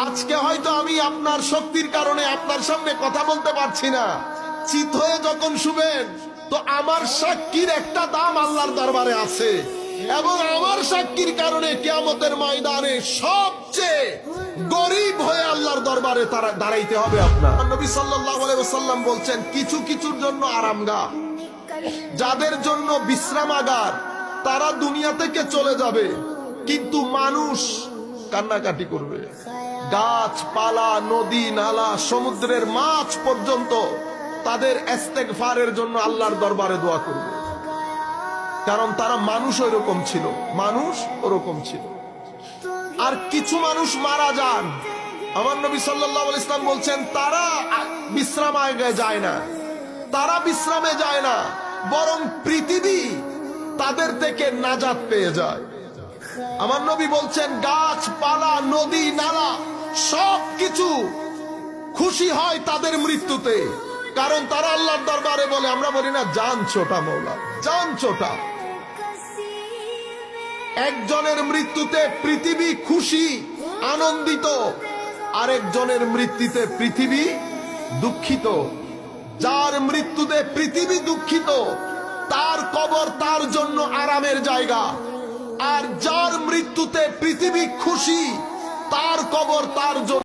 আজকে হয়তো আমি আপনার শক্তির কারণে আপনার সামনে কথা বলতে পারছি না, চিত হয়ে যখন শুবেন তো আমার সাক্ষীর একটা দাম আল্লাহর দরবারে আছে, এবং আমার সাক্ষীর কারণে কিয়ামতের ময়দানে সবচেয়ে গরিব হয়ে আল্লাহর দরবারে দাঁড়াইতে হবে আপনার। নবী সাল্লাল্লাহু আলাইহি ওয়াসাল্লাম বলছেন, কিছু কিছুর জন্য আরামগাহ, যাদের জন্য বিশ্রামাগার, তারা দুনিয়া থেকে চলে যাবে, কিন্তু মানুষ কান্নাকাটি করবে। গাছপালা, নদী নালা, সমুদ্রের মাছ পর্যন্ত তাদের ইস্তেগফারের জন্য আল্লাহর দরবারে দোয়া করবে, কারণ তারা মানুষ ওইরকম ছিল, মানুষ ওরকম ছিল। আর কিছু মানুষ মারা যান, আমার নবী সাল্লাল্লাহু আলাইহি ওয়াসাল্লাম বলছেন, তারা বিশ্রামাগারে যায় না, তারা বিশ্রামে যায় না, বরং পৃথিবী তাদের থেকে নাজাত পেয়ে যায়। আমার নবী বলছেন, গাছপালা, নদী নালা সবকিছু খুশি হয় তাদের মৃত্যুতে, কারণ তারা আল্লাহর দরবারে বলে, আমরা বলি না জান ছোটা মৌলা, জান ছোটা। একজনের মৃত্যুতে পৃথিবী খুশি, আনন্দিত, আরেকজনের মৃত্যুতে পৃথিবী দুঃখিত। যার মৃত্যুতে পৃথিবী দুঃখিত, তার কবর তার জন্য আরামের জায়গা, আর যার মৃত্যুতে পৃথিবী খুশি, তার কবর তার জন্য